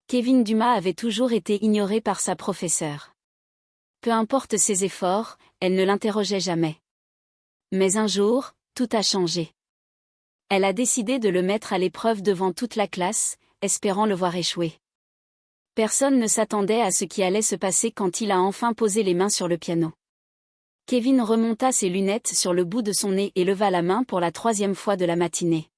Kevin Dumas avait toujours été ignoré par sa professeure. Peu importe ses efforts, elle ne l'interrogeait jamais. Mais un jour, tout a changé. Elle a décidé de le mettre à l'épreuve devant toute la classe, espérant le voir échouer. Personne ne s'attendait à ce qui allait se passer quand il a enfin posé les mains sur le piano. Kevin remonta ses lunettes sur le bout de son nez et leva la main pour la 3e fois de la matinée.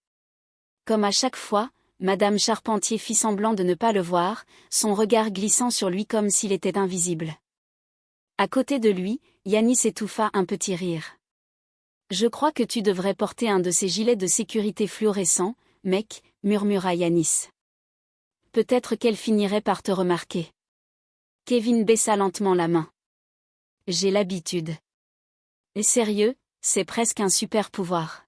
Comme à chaque fois, Madame Charpentier fit semblant de ne pas le voir, son regard glissant sur lui comme s'il était invisible. À côté de lui, Yanis étouffa un petit rire. « Je crois que tu devrais porter un de ces gilets de sécurité fluorescents, mec, » murmura Yanis. « Peut-être qu'elle finirait par te remarquer. » Kevin baissa lentement la main. « J'ai l'habitude. » Et sérieux, c'est presque un super pouvoir.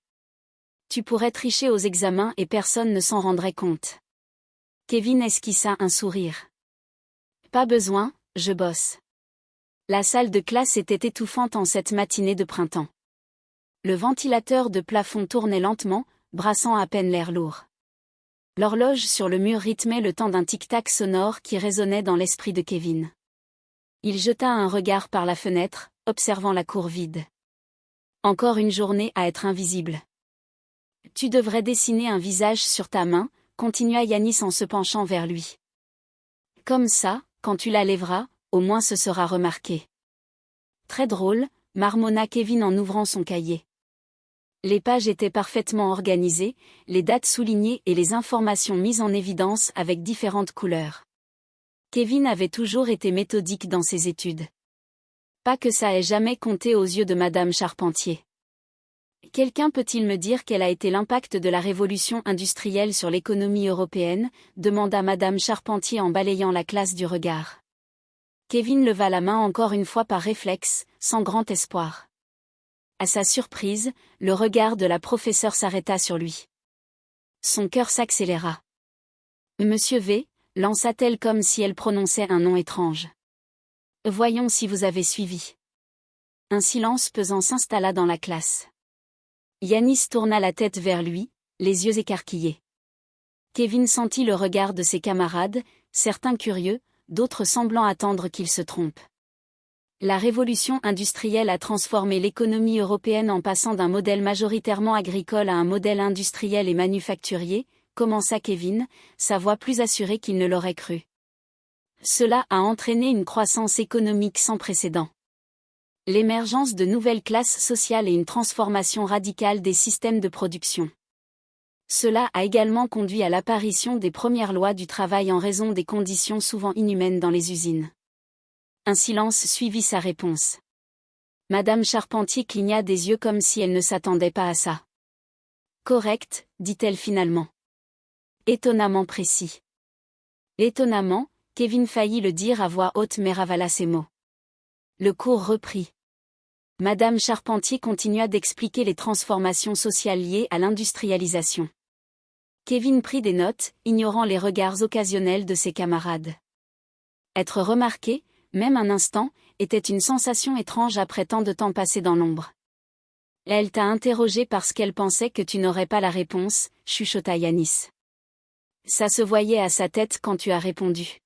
Tu pourrais tricher aux examens et personne ne s'en rendrait compte. Kevin esquissa un sourire. Pas besoin, je bosse. La salle de classe était étouffante en cette matinée de printemps. Le ventilateur de plafond tournait lentement, brassant à peine l'air lourd. L'horloge sur le mur rythmait le temps d'un tic-tac sonore qui résonnait dans l'esprit de Kevin. Il jeta un regard par la fenêtre, observant la cour vide. Encore une journée à être invisible. Tu devrais dessiner un visage sur ta main, continua Yanis en se penchant vers lui. Comme ça, quand tu la lèveras, au moins ce sera remarqué. Très drôle, marmonna Kevin en ouvrant son cahier. Les pages étaient parfaitement organisées, les dates soulignées et les informations mises en évidence avec différentes couleurs. Kevin avait toujours été méthodique dans ses études. Pas que ça ait jamais compté aux yeux de Madame Charpentier. Quelqu'un peut-il me dire quel a été l'impact de la révolution industrielle sur l'économie européenne, demanda Madame Charpentier en balayant la classe du regard. Kevin leva la main encore une fois par réflexe, sans grand espoir. À sa surprise, le regard de la professeure s'arrêta sur lui. Son cœur s'accéléra. Monsieur V, lança-t-elle comme si elle prononçait un nom étrange. Voyons si vous avez suivi. Un silence pesant s'installa dans la classe. Yanis tourna la tête vers lui, les yeux écarquillés. Kevin sentit le regard de ses camarades, certains curieux, d'autres semblant attendre qu'il se trompe. La révolution industrielle a transformé l'économie européenne en passant d'un modèle majoritairement agricole à un modèle industriel et manufacturier, commença Kevin, sa voix plus assurée qu'il ne l'aurait cru. Cela a entraîné une croissance économique sans précédent. L'émergence de nouvelles classes sociales et une transformation radicale des systèmes de production. Cela a également conduit à l'apparition des premières lois du travail en raison des conditions souvent inhumaines dans les usines. Un silence suivit sa réponse. Madame Charpentier cligna des yeux comme si elle ne s'attendait pas à ça. Correct, dit-elle finalement. Étonnamment précis. Étonnamment, Kevin faillit le dire à voix haute mais ravala ses mots. Le cours reprit. Madame Charpentier continua d'expliquer les transformations sociales liées à l'industrialisation. Kevin prit des notes, ignorant les regards occasionnels de ses camarades. Être remarqué, même un instant, était une sensation étrange après tant de temps passé dans l'ombre. Elle t'a interrogé parce qu'elle pensait que tu n'aurais pas la réponse, chuchota Yanis. Ça se voyait à sa tête quand tu as répondu.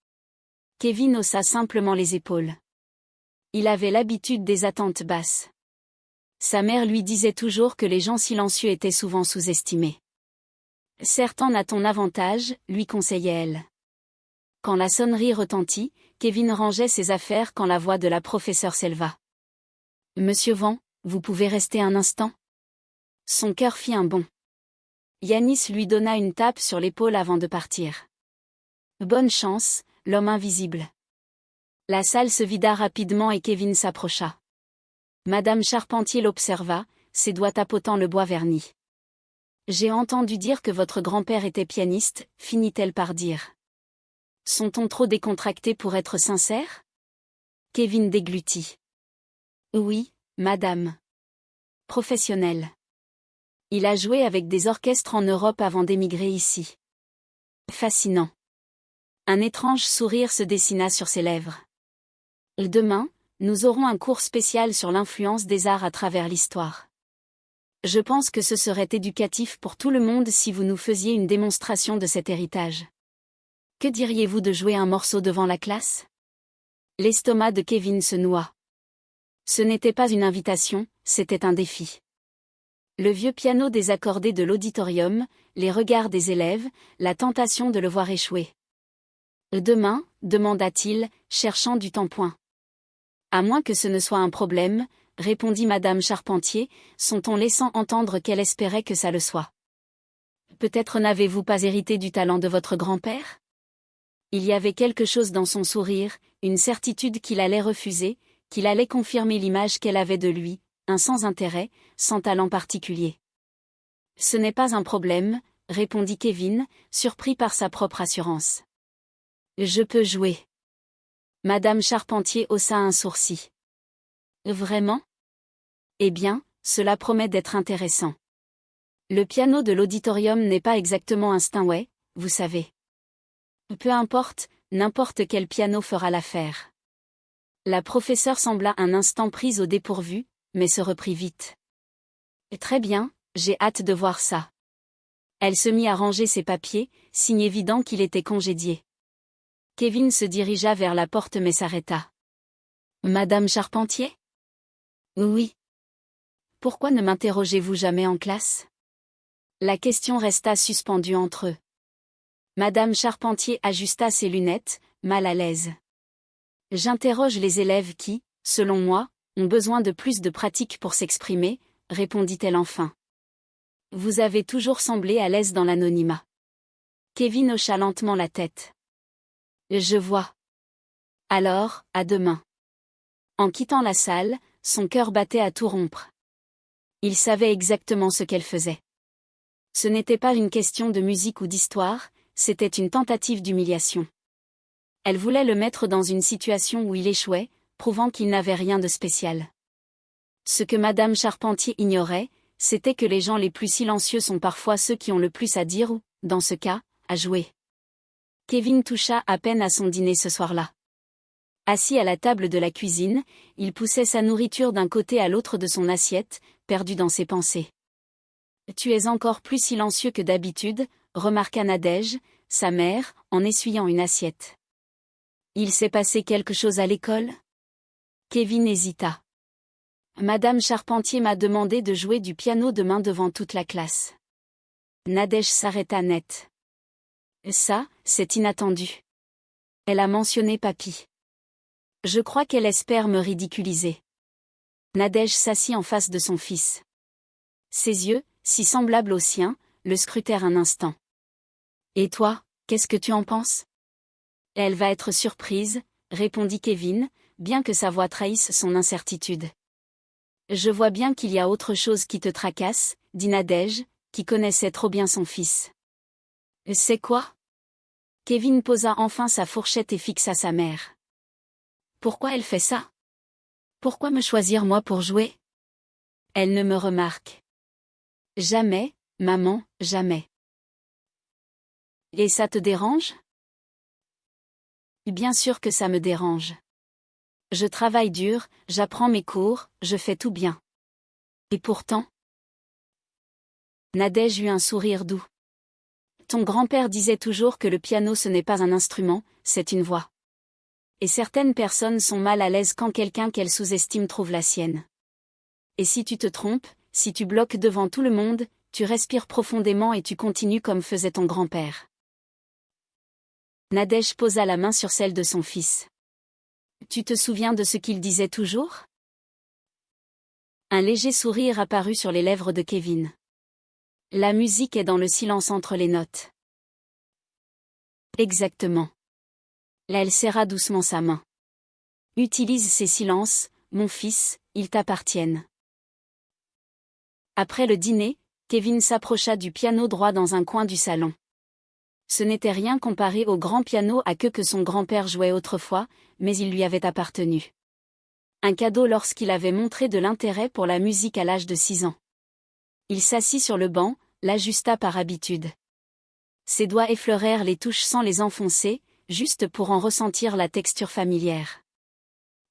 Kevin haussa simplement les épaules. Il avait l'habitude des attentes basses. Sa mère lui disait toujours que les gens silencieux étaient souvent sous-estimés. Certes en a ton avantage, lui conseillait-elle. Quand la sonnerie retentit, Kevin rangeait ses affaires quand la voix de la professeure s'éleva. « Monsieur Van, vous pouvez rester un instant ?» Son cœur fit un bond. Yanis lui donna une tape sur l'épaule avant de partir. Bonne chance, l'homme invisible. La salle se vida rapidement et Kevin s'approcha. Madame Charpentier l'observa, ses doigts tapotant le bois verni. « J'ai entendu dire que votre grand-père était pianiste, finit-elle par dire. Sont-on trop décontractés pour être sincères ? Kevin déglutit. Oui, madame. Professionnel. Il a joué avec des orchestres en Europe avant d'émigrer ici. Fascinant. Un étrange sourire se dessina sur ses lèvres. Demain, nous aurons un cours spécial sur l'influence des arts à travers l'histoire. Je pense que ce serait éducatif pour tout le monde si vous nous faisiez une démonstration de cet héritage. Que diriez-vous de jouer un morceau devant la classe? L'estomac de Kevin se noua. Ce n'était pas une invitation, c'était un défi. Le vieux piano désaccordé de l'auditorium, les regards des élèves, la tentation de le voir échouer. Demain, demanda-t-il, cherchant du tampon. À moins que ce ne soit un problème, répondit Madame Charpentier, son ton laissant entendre qu'elle espérait que ça le soit. Peut-être n'avez-vous pas hérité du talent de votre grand-père? Il y avait quelque chose dans son sourire, une certitude qu'il allait refuser, qu'il allait confirmer l'image qu'elle avait de lui, un sans intérêt, sans talent particulier. Ce n'est pas un problème, répondit Kevin, surpris par sa propre assurance. Je peux jouer. Madame Charpentier haussa un sourcil. Vraiment? Eh bien, cela promet d'être intéressant. Le piano de l'auditorium n'est pas exactement un Steinway, vous savez. Peu importe, n'importe quel piano fera l'affaire. La professeure sembla un instant prise au dépourvu, mais se reprit vite. Très bien, j'ai hâte de voir ça. Elle se mit à ranger ses papiers, signe évident qu'il était congédié. Kevin se dirigea vers la porte mais s'arrêta. Madame Charpentier? Oui. Pourquoi ne m'interrogez-vous jamais en classe? La question resta suspendue entre eux. Madame Charpentier ajusta ses lunettes, mal à l'aise. J'interroge les élèves qui, selon moi, ont besoin de plus de pratique pour s'exprimer, répondit-elle enfin. Vous avez toujours semblé à l'aise dans l'anonymat. Kevin hocha lentement la tête. Je vois. Alors, à demain. En quittant la salle, son cœur battait à tout rompre. Il savait exactement ce qu'elle faisait. Ce n'était pas une question de musique ou d'histoire, c'était une tentative d'humiliation. Elle voulait le mettre dans une situation où il échouait, prouvant qu'il n'avait rien de spécial. Ce que Madame Charpentier ignorait, c'était que les gens les plus silencieux sont parfois ceux qui ont le plus à dire ou, dans ce cas, à jouer. Kevin toucha à peine à son dîner ce soir-là. Assis à la table de la cuisine, il poussait sa nourriture d'un côté à l'autre de son assiette, perdu dans ses pensées. « Tu es encore plus silencieux que d'habitude », remarqua Nadège, sa mère, en essuyant une assiette. « Il s'est passé quelque chose à l'école ?» Kevin hésita. « Madame Charpentier m'a demandé de jouer du piano demain devant toute la classe. » Nadège s'arrêta net. « Ça, c'est inattendu. » Elle a mentionné papy. Je crois qu'elle espère me ridiculiser. Nadège s'assit en face de son fils. Ses yeux, si semblables aux siens, le scrutèrent un instant. « Et toi, qu'est-ce que tu en penses ?» Elle va être surprise, répondit Kevin, bien que sa voix trahisse son incertitude. Je vois bien qu'il y a autre chose qui te tracasse, dit Nadège, qui connaissait trop bien son fils. C'est quoi? Kevin posa enfin sa fourchette et fixa sa mère. Pourquoi elle fait ça? Pourquoi me choisir moi pour jouer? Elle ne me remarque. Jamais, maman, jamais. Et ça te dérange? Bien sûr que ça me dérange. Je travaille dur, j'apprends mes cours, je fais tout bien. Et pourtant? Nadège eut un sourire doux. Ton grand-père disait toujours que le piano ce n'est pas un instrument, c'est une voix. Et certaines personnes sont mal à l'aise quand quelqu'un qu'elles sous-estiment trouve la sienne. Et si tu te trompes, si tu bloques devant tout le monde, tu respires profondément et tu continues comme faisait ton grand-père. Nadège posa la main sur celle de son fils. Tu te souviens de ce qu'il disait toujours? Un léger sourire apparut sur les lèvres de Kevin. La musique est dans le silence entre les notes. Exactement. Là elle serra doucement sa main. Utilise ces silences, mon fils, ils t'appartiennent. Après le dîner, Kevin s'approcha du piano droit dans un coin du salon. Ce n'était rien comparé au grand piano à queue que son grand-père jouait autrefois, mais il lui avait appartenu. Un cadeau lorsqu'il avait montré de l'intérêt pour la musique à l'âge de 6 ans. Il s'assit sur le banc, l'ajusta par habitude. Ses doigts effleurèrent les touches sans les enfoncer, juste pour en ressentir la texture familière.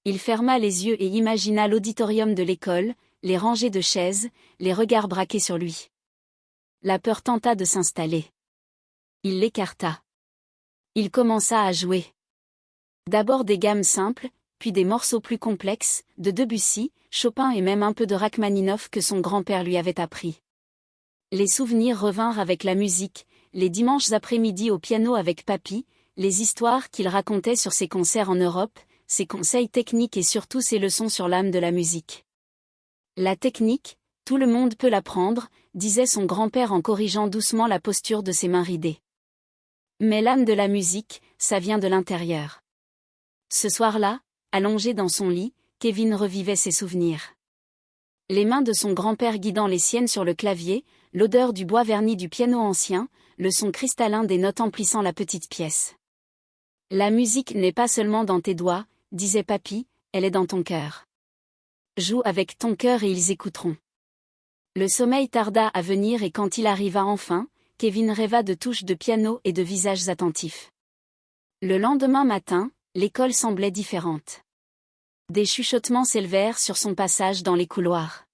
Il ferma les yeux et imagina l'auditorium de l'école, les rangées de chaises, les regards braqués sur lui. La peur tenta de s'installer. Il l'écarta. Il commença à jouer. D'abord des gammes simples, puis des morceaux plus complexes, de Debussy, Chopin et même un peu de Rachmaninoff que son grand-père lui avait appris. Les souvenirs revinrent avec la musique, les dimanches après-midi au piano avec papy, les histoires qu'il racontait sur ses concerts en Europe, ses conseils techniques et surtout ses leçons sur l'âme de la musique. La technique, tout le monde peut l'apprendre, disait son grand-père en corrigeant doucement la posture de ses mains ridées. Mais l'âme de la musique, ça vient de l'intérieur. Ce soir-là, allongé dans son lit, Kevin revivait ses souvenirs. Les mains de son grand-père guidant les siennes sur le clavier, l'odeur du bois verni du piano ancien, le son cristallin des notes emplissant la petite pièce. La musique n'est pas seulement dans tes doigts, disait papy, elle est dans ton cœur. Joue avec ton cœur et ils écouteront. Le sommeil tarda à venir et quand il arriva enfin, Kevin rêva de touches de piano et de visages attentifs. Le lendemain matin, l'école semblait différente. Des chuchotements s'élevèrent sur son passage dans les couloirs.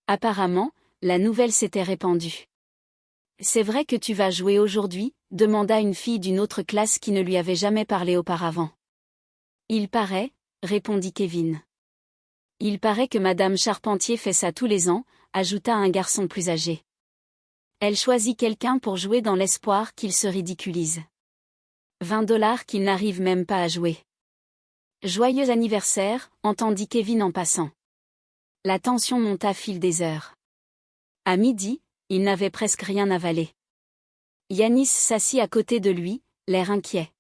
Apparemment, la nouvelle s'était répandue. « C'est vrai que tu vas jouer aujourd'hui ?» demanda une fille d'une autre classe qui ne lui avait jamais parlé auparavant. « Il paraît, » répondit Kevin. « Il paraît que Madame Charpentier fait ça tous les ans », ajouta un garçon plus âgé. Elle choisit quelqu'un pour jouer dans l'espoir qu'il se ridiculise. $20 qu'il n'arrive même pas à jouer. Joyeux anniversaire, entendit Kevin en passant. La tension monta fil des heures. À midi, il n'avait presque rien avalé. Yanis s'assit à côté de lui, l'air inquiet.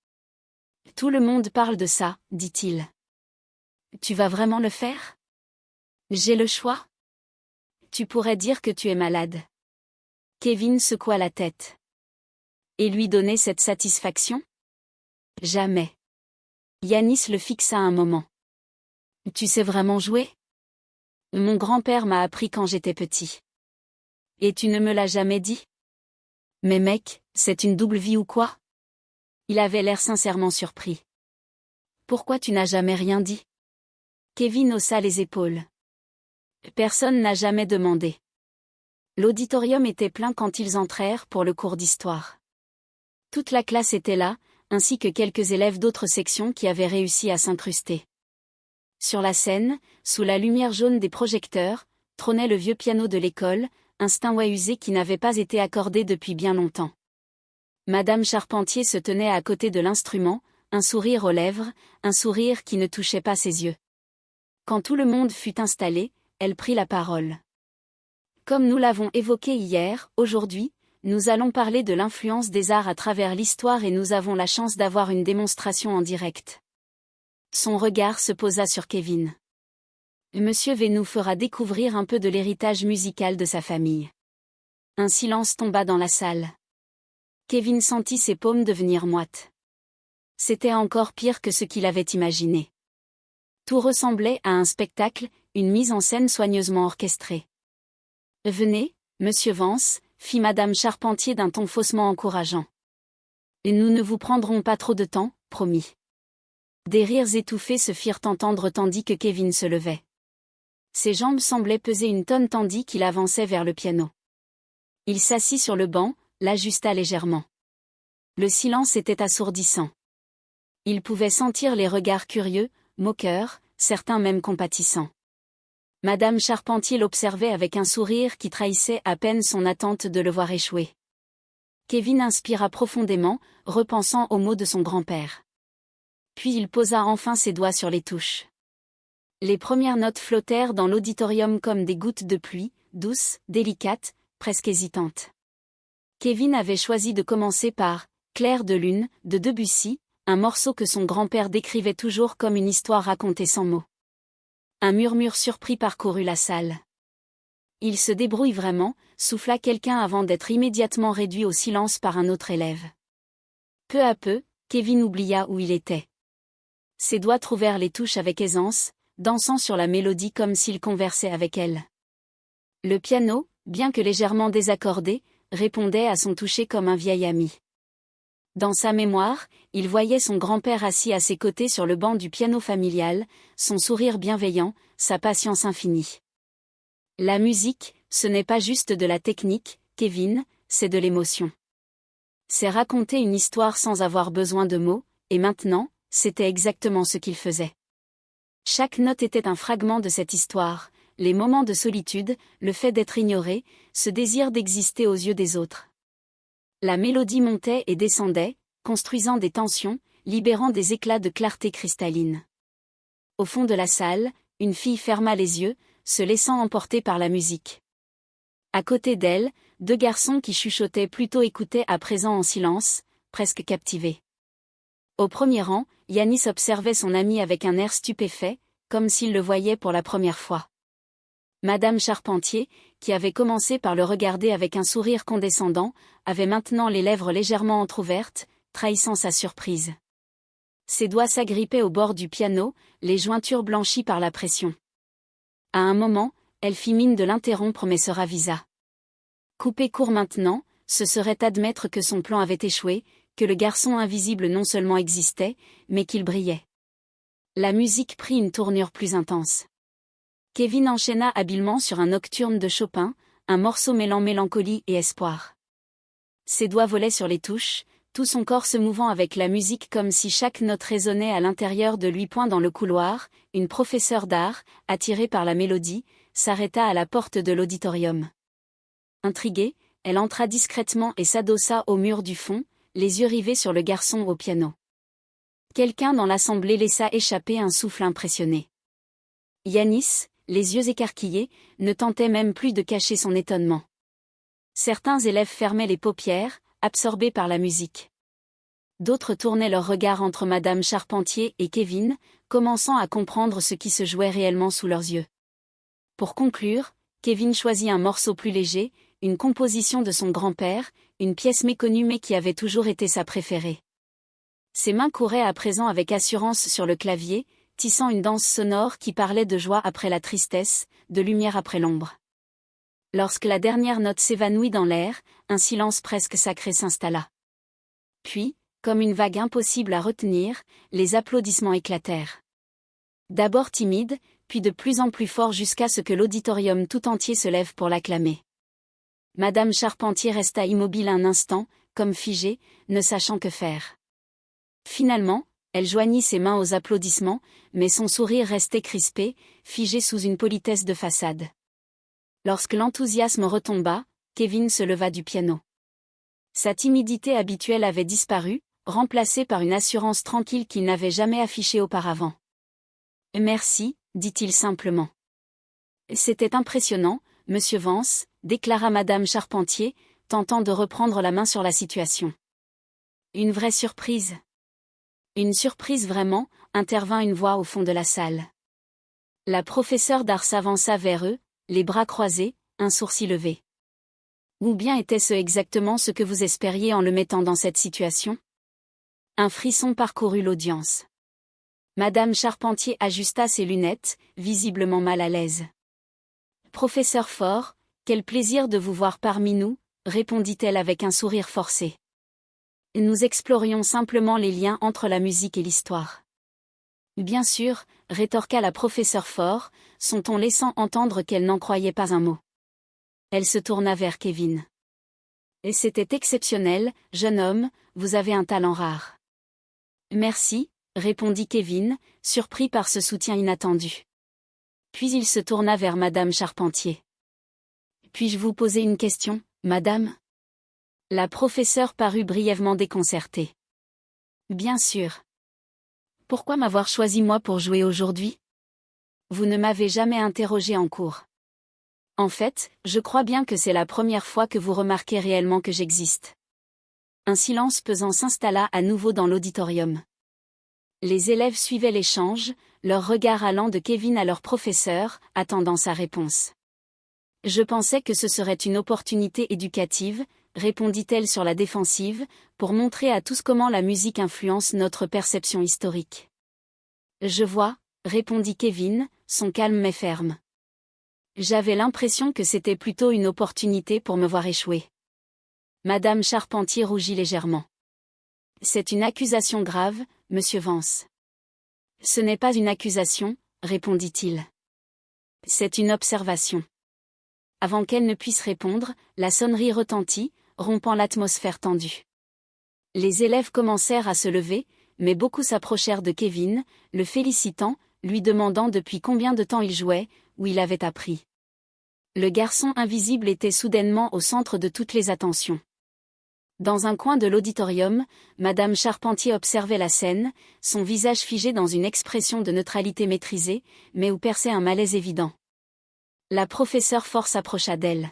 Tout le monde parle de ça, dit-il. Tu vas vraiment le faire? J'ai le choix? Tu pourrais dire que tu es malade. Kevin secoua la tête. Et lui donner cette satisfaction? Jamais. Yanis le fixa un moment. Tu sais vraiment jouer? Mon grand-père m'a appris quand j'étais petit. Et tu ne me l'as jamais dit? Mais mec, c'est une double vie ou quoi? Il avait l'air sincèrement surpris. Pourquoi tu n'as jamais rien dit? Kevin haussa les épaules. Personne n'a jamais demandé. L'auditorium était plein quand ils entrèrent pour le cours d'histoire. Toute la classe était là, ainsi que quelques élèves d'autres sections qui avaient réussi à s'incruster. Sur la scène, sous la lumière jaune des projecteurs, trônait le vieux piano de l'école, un Steinway usé qui n'avait pas été accordé depuis bien longtemps. Madame Charpentier se tenait à côté de l'instrument, un sourire aux lèvres, un sourire qui ne touchait pas ses yeux. Quand tout le monde fut installé, elle prit la parole. Comme nous l'avons évoqué hier, aujourd'hui, nous allons parler de l'influence des arts à travers l'histoire et nous avons la chance d'avoir une démonstration en direct. Son regard se posa sur Kevin. Monsieur V nous fera découvrir un peu de l'héritage musical de sa famille. Un silence tomba dans la salle. Kevin sentit ses paumes devenir moites. C'était encore pire que ce qu'il avait imaginé. Tout ressemblait à un spectacle, une mise en scène soigneusement orchestrée. « Venez, monsieur Vance », fit Madame Charpentier d'un ton faussement encourageant. « Et nous ne vous prendrons pas trop de temps, promis. » Des rires étouffés se firent entendre tandis que Kevin se levait. Ses jambes semblaient peser une tonne tandis qu'il avançait vers le piano. Il s'assit sur le banc, l'ajusta légèrement. Le silence était assourdissant. Il pouvait sentir les regards curieux, moqueurs, certains même compatissants. Madame Charpentier l'observait avec un sourire qui trahissait à peine son attente de le voir échouer. Kevin inspira profondément, repensant aux mots de son grand-père. Puis il posa enfin ses doigts sur les touches. Les premières notes flottèrent dans l'auditorium comme des gouttes de pluie, douces, délicates, presque hésitantes. Kevin avait choisi de commencer par « Clair de lune » de Debussy, un morceau que son grand-père décrivait toujours comme une histoire racontée sans mots. Un murmure surpris parcourut la salle. « Il se débrouille vraiment », souffla quelqu'un avant d'être immédiatement réduit au silence par un autre élève. Peu à peu, Kevin oublia où il était. Ses doigts trouvèrent les touches avec aisance, dansant sur la mélodie comme s'il conversait avec elle. Le piano, bien que légèrement désaccordé, répondait à son toucher comme un vieil ami. Dans sa mémoire, il voyait son grand-père assis à ses côtés sur le banc du piano familial, son sourire bienveillant, sa patience infinie. La musique, ce n'est pas juste de la technique, Kevin, c'est de l'émotion. C'est raconter une histoire sans avoir besoin de mots, et maintenant, c'était exactement ce qu'il faisait. Chaque note était un fragment de cette histoire, les moments de solitude, le fait d'être ignoré, ce désir d'exister aux yeux des autres. La mélodie montait et descendait, construisant des tensions, libérant des éclats de clarté cristalline. Au fond de la salle, une fille ferma les yeux, se laissant emporter par la musique. À côté d'elle, deux garçons qui chuchotaient plutôt écoutaient à présent en silence, presque captivés. Au premier rang, Yanis observait son ami avec un air stupéfait, comme s'il le voyait pour la première fois. Madame Charpentier, qui avait commencé par le regarder avec un sourire condescendant, avait maintenant les lèvres légèrement entr'ouvertes, trahissant sa surprise. Ses doigts s'agrippaient au bord du piano, les jointures blanchies par la pression. À un moment, elle fit mine de l'interrompre mais se ravisa. Couper court maintenant, ce serait admettre que son plan avait échoué, que le garçon invisible non seulement existait, mais qu'il brillait. La musique prit une tournure plus intense. Kevin enchaîna habilement sur un nocturne de Chopin, un morceau mêlant mélancolie et espoir. Ses doigts volaient sur les touches, tout son corps se mouvant avec la musique comme si chaque note résonnait à l'intérieur de lui. Dans le couloir, une professeure d'art, attirée par la mélodie, s'arrêta à la porte de l'auditorium. Intriguée, elle entra discrètement et s'adossa au mur du fond, les yeux rivés sur le garçon au piano. Quelqu'un dans l'assemblée laissa échapper un souffle impressionné. Yanis, les yeux écarquillés, ne tentait même plus de cacher son étonnement. Certains élèves fermaient les paupières, absorbés par la musique. D'autres tournaient leur regard entre Madame Charpentier et Kevin, commençant à comprendre ce qui se jouait réellement sous leurs yeux. Pour conclure, Kevin choisit un morceau plus léger, une composition de son grand-père, une pièce méconnue mais qui avait toujours été sa préférée. Ses mains couraient à présent avec assurance sur le clavier, tissant une danse sonore qui parlait de joie après la tristesse, de lumière après l'ombre. Lorsque la dernière note s'évanouit dans l'air, un silence presque sacré s'installa. Puis, comme une vague impossible à retenir, les applaudissements éclatèrent. D'abord timides, puis de plus en plus forts jusqu'à ce que l'auditorium tout entier se lève pour l'acclamer. Madame Charpentier resta immobile un instant, comme figée, ne sachant que faire. Finalement, elle joignit ses mains aux applaudissements, mais son sourire restait crispé, figé sous une politesse de façade. Lorsque l'enthousiasme retomba, Kevin se leva du piano. Sa timidité habituelle avait disparu, remplacée par une assurance tranquille qu'il n'avait jamais affichée auparavant. « Merci », dit-il simplement. « C'était impressionnant, Monsieur Vance », déclara Madame Charpentier, tentant de reprendre la main sur la situation. « Une vraie surprise. » « Une surprise vraiment », intervint une voix au fond de la salle. La professeure d'art s'avança vers eux, les bras croisés, un sourcil levé. Ou bien était-ce exactement ce que vous espériez en le mettant dans cette situation ? Un frisson parcourut l'audience. Madame Charpentier ajusta ses lunettes, visiblement mal à l'aise. « Professeur Faure, quel plaisir de vous voir parmi nous », répondit-elle avec un sourire forcé. Nous explorions simplement les liens entre la musique et l'histoire. Bien sûr, rétorqua la professeure Faure, son ton laissant entendre qu'elle n'en croyait pas un mot. Elle se tourna vers Kevin. Et c'était exceptionnel, jeune homme, vous avez un talent rare. Merci, répondit Kevin, surpris par ce soutien inattendu. Puis il se tourna vers Madame Charpentier. Puis-je vous poser une question, madame ? La professeure parut brièvement déconcertée. Bien sûr. Pourquoi m'avoir choisi moi pour jouer aujourd'hui ? Vous ne m'avez jamais interrogé en cours. En fait, je crois bien que c'est la première fois que vous remarquez réellement que j'existe. Un silence pesant s'installa à nouveau dans l'auditorium. Les élèves suivaient l'échange, leur regard allant de Kevin à leur professeur, attendant sa réponse. Je pensais que ce serait une opportunité éducative, répondit-elle sur la défensive, pour montrer à tous comment la musique influence notre perception historique. Je vois, répondit Kevin, son calme mais ferme. J'avais l'impression que c'était plutôt une opportunité pour me voir échouer. Madame Charpentier rougit légèrement. C'est une accusation grave, monsieur Vance. Ce n'est pas une accusation, répondit-il. C'est une observation. Avant qu'elle ne puisse répondre, la sonnerie retentit, rompant l'atmosphère tendue. Les élèves commencèrent à se lever, mais beaucoup s'approchèrent de Kevin, le félicitant, lui demandant depuis combien de temps il jouait, où il avait appris. Le garçon invisible était soudainement au centre de toutes les attentions. Dans un coin de l'auditorium, Madame Charpentier observait la scène, son visage figé dans une expression de neutralité maîtrisée, mais où perçait un malaise évident. La professeure Force s'approcha d'elle.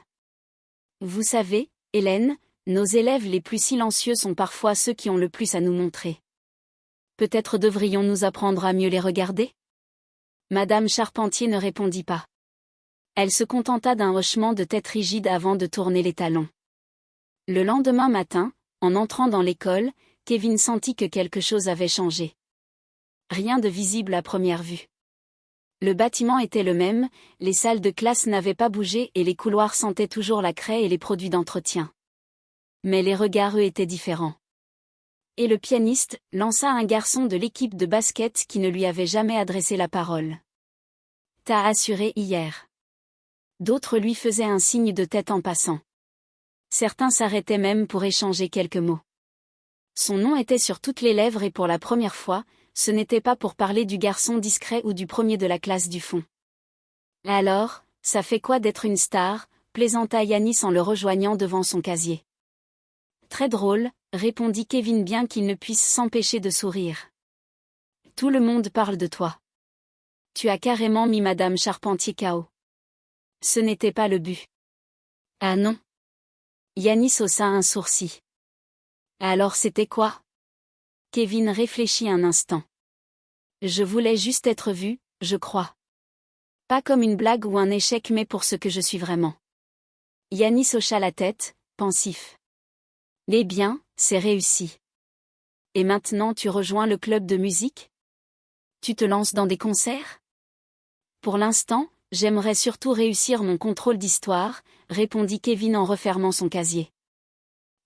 « Vous savez, Hélène, nos élèves les plus silencieux sont parfois ceux qui ont le plus à nous montrer. Peut-être devrions-nous apprendre à mieux les regarder ?» Madame Charpentier ne répondit pas. Elle se contenta d'un hochement de tête rigide avant de tourner les talons. Le lendemain matin, en entrant dans l'école, Kevin sentit que quelque chose avait changé. Rien de visible à première vue. Le bâtiment était le même, les salles de classe n'avaient pas bougé et les couloirs sentaient toujours la craie et les produits d'entretien. Mais les regards, eux, étaient différents. Et le pianiste lança un garçon de l'équipe de basket qui ne lui avait jamais adressé la parole. « T'as assuré hier. » D'autres lui faisaient un signe de tête en passant. Certains s'arrêtaient même pour échanger quelques mots. Son nom était sur toutes les lèvres et pour la première fois, ce n'était pas pour parler du garçon discret ou du premier de la classe du fond. « Alors, ça fait quoi d'être une star ?» plaisanta Yanis en le rejoignant devant son casier. « Très drôle », répondit Kevin bien qu'il ne puisse s'empêcher de sourire. « Tout le monde parle de toi. Tu as carrément mis Madame Charpentier KO. » Ce n'était pas le but. « Ah non ?» Yanis haussa un sourcil. « Alors c'était quoi ?» Kevin réfléchit un instant. « Je voulais juste être vu, je crois. Pas comme une blague ou un échec mais pour ce que je suis vraiment. » Yanis hocha la tête, pensif. « Eh bien, c'est réussi. Et maintenant tu rejoins le club de musique ? Tu te lances dans des concerts ? » « Pour l'instant, j'aimerais surtout réussir mon contrôle d'histoire, » répondit Kevin en refermant son casier.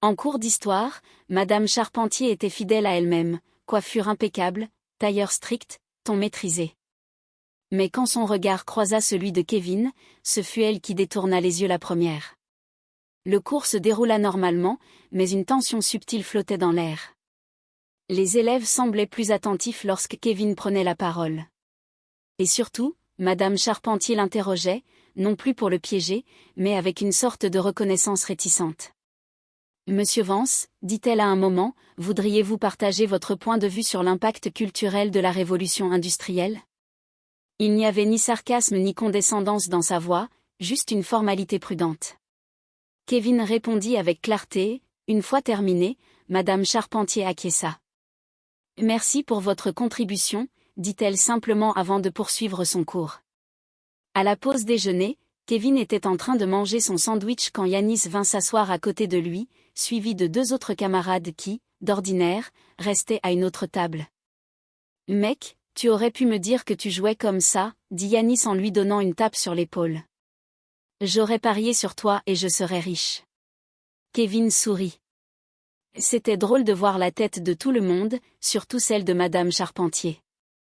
En cours d'histoire, Madame Charpentier était fidèle à elle-même, coiffure impeccable, tailleur strict, ton maîtrisé. Mais quand son regard croisa celui de Kevin, ce fut elle qui détourna les yeux la première. Le cours se déroula normalement, mais une tension subtile flottait dans l'air. Les élèves semblaient plus attentifs lorsque Kevin prenait la parole. Et surtout, Madame Charpentier l'interrogeait, non plus pour le piéger, mais avec une sorte de reconnaissance réticente. « Monsieur Vance, dit-elle à un moment, voudriez-vous partager votre point de vue sur l'impact culturel de la révolution industrielle ?» Il n'y avait ni sarcasme ni condescendance dans sa voix, juste une formalité prudente. Kevin répondit avec clarté, une fois terminé, Madame Charpentier acquiesça. « Merci pour votre contribution, » dit-elle simplement avant de poursuivre son cours. À la pause déjeuner, Kevin était en train de manger son sandwich quand Yanis vint s'asseoir à côté de lui, suivi de deux autres camarades qui, d'ordinaire, restaient à une autre table. « Mec, tu aurais pu me dire que tu jouais comme ça, » dit Yanis en lui donnant une tape sur l'épaule. « J'aurais parié sur toi et je serais riche. » Kevin sourit. C'était drôle de voir la tête de tout le monde, surtout celle de Madame Charpentier.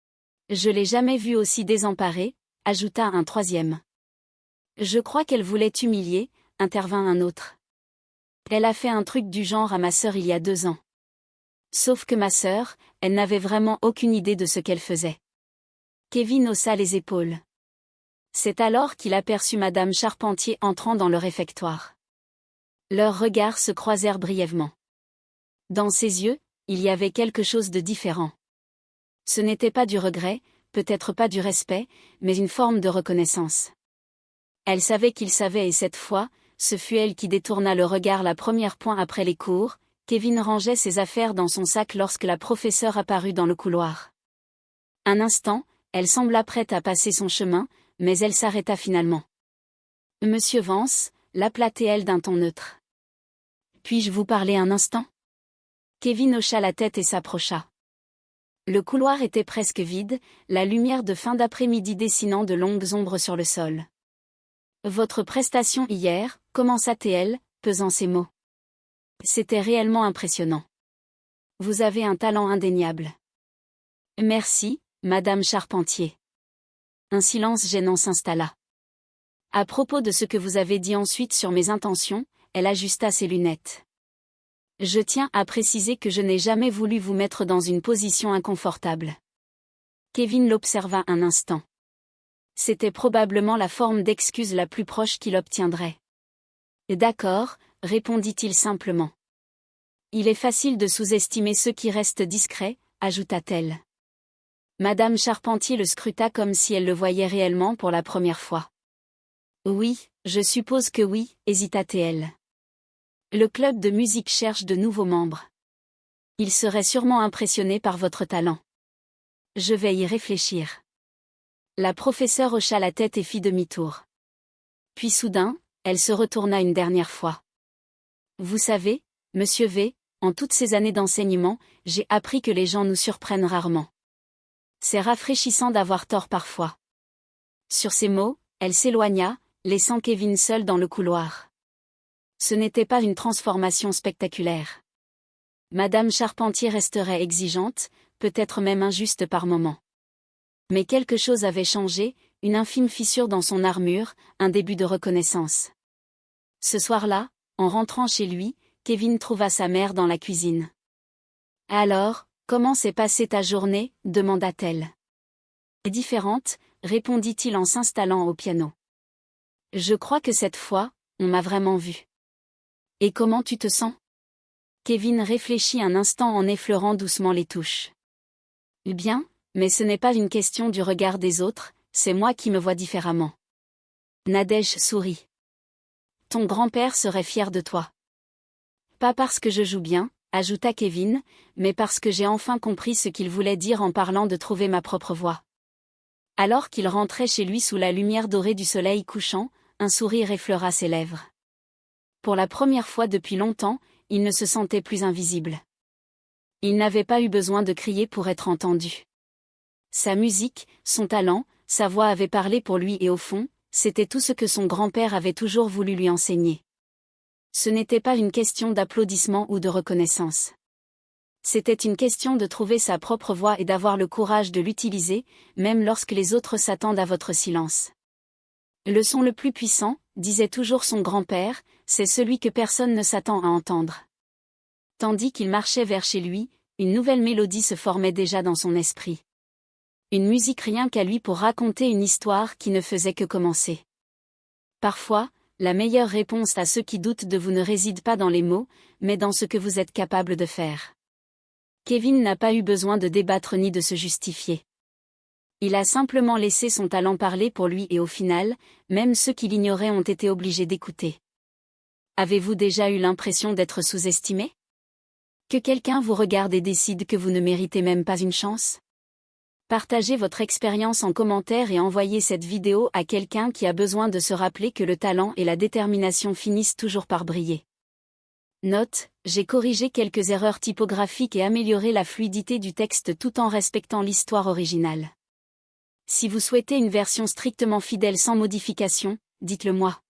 « Je l'ai jamais vue aussi désemparée, » ajouta un troisième. « Je crois qu'elle voulait t'humilier, » intervint un autre. « Elle a fait un truc du genre à ma sœur il y a 2 ans. » Sauf que ma sœur, elle n'avait vraiment aucune idée de ce qu'elle faisait. Kevin haussa les épaules. C'est alors qu'il aperçut Madame Charpentier entrant dans le réfectoire. Leurs regards se croisèrent brièvement. Dans ses yeux, il y avait quelque chose de différent. Ce n'était pas du regret, peut-être pas du respect, mais une forme de reconnaissance. Elle savait qu'il savait et cette fois, ce fut elle qui détourna le regard la première point après les cours. Kevin rangeait ses affaires dans son sac lorsque la professeure apparut dans le couloir. Un instant, elle sembla prête à passer son chemin, mais elle s'arrêta finalement. « Monsieur Vance » l'appela-t-elle d'un ton neutre. « Puis-je vous parler un instant ?» Kevin hocha la tête et s'approcha. Le couloir était presque vide, la lumière de fin d'après-midi dessinant de longues ombres sur le sol. « Votre prestation hier » commença-t-elle, pesant ses mots. C'était réellement impressionnant. Vous avez un talent indéniable. Merci, Madame Charpentier. Un silence gênant s'installa. À propos de ce que vous avez dit ensuite sur mes intentions, elle ajusta ses lunettes. Je tiens à préciser que je n'ai jamais voulu vous mettre dans une position inconfortable. Kevin l'observa un instant. C'était probablement la forme d'excuse la plus proche qu'il obtiendrait. D'accord, répondit-il simplement. Il est facile de sous-estimer ceux qui restent discrets, ajouta-t-elle. Madame Charpentier le scruta comme si elle le voyait réellement pour la première fois. Oui, je suppose que oui, hésita-t-elle. Le club de musique cherche de nouveaux membres. Il serait sûrement impressionné par votre talent. Je vais y réfléchir. La professeure hocha la tête et fit demi-tour. Puis soudain, elle se retourna une dernière fois. Vous savez, monsieur V, en toutes ces années d'enseignement, j'ai appris que les gens nous surprennent rarement. C'est rafraîchissant d'avoir tort parfois. Sur ces mots, elle s'éloigna, laissant Kevin seul dans le couloir. Ce n'était pas une transformation spectaculaire. Madame Charpentier resterait exigeante, peut-être même injuste par moments. Mais quelque chose avait changé, une infime fissure dans son armure, un début de reconnaissance. Ce soir-là, en rentrant chez lui, Kevin trouva sa mère dans la cuisine. « Alors, comment s'est passée ta journée ?» demanda-t-elle. « Différente », répondit-il en s'installant au piano. « Je crois que cette fois, on m'a vraiment vu. »« Et comment tu te sens ?» Kevin réfléchit un instant en effleurant doucement les touches. « Bien, mais ce n'est pas une question du regard des autres, c'est moi qui me vois différemment. » Nadège sourit. « Ton grand-père serait fier de toi. » Pas parce que je joue bien, ajouta Kevin, mais parce que j'ai enfin compris ce qu'il voulait dire en parlant de trouver ma propre voix. Alors qu'il rentrait chez lui sous la lumière dorée du soleil couchant, un sourire effleura ses lèvres. Pour la première fois depuis longtemps, il ne se sentait plus invisible. Il n'avait pas eu besoin de crier pour être entendu. Sa musique, son talent, sa voix avaient parlé pour lui et au fond, c'était tout ce que son grand-père avait toujours voulu lui enseigner. Ce n'était pas une question d'applaudissement ou de reconnaissance. C'était une question de trouver sa propre voix et d'avoir le courage de l'utiliser, même lorsque les autres s'attendent à votre silence. Le son le plus puissant, disait toujours son grand-père, c'est celui que personne ne s'attend à entendre. Tandis qu'il marchait vers chez lui, une nouvelle mélodie se formait déjà dans son esprit. Une musique rien qu'à lui pour raconter une histoire qui ne faisait que commencer. Parfois, la meilleure réponse à ceux qui doutent de vous ne réside pas dans les mots, mais dans ce que vous êtes capable de faire. Kevin n'a pas eu besoin de débattre ni de se justifier. Il a simplement laissé son talent parler pour lui et au final, même ceux qui l'ignoraient ont été obligés d'écouter. Avez-vous déjà eu l'impression d'être sous-estimé ? Que quelqu'un vous regarde et décide que vous ne méritez même pas une chance ? Partagez votre expérience en commentaire et envoyez cette vidéo à quelqu'un qui a besoin de se rappeler que le talent et la détermination finissent toujours par briller. Note, j'ai corrigé quelques erreurs typographiques et amélioré la fluidité du texte tout en respectant l'histoire originale. Si vous souhaitez une version strictement fidèle sans modification, dites-le moi.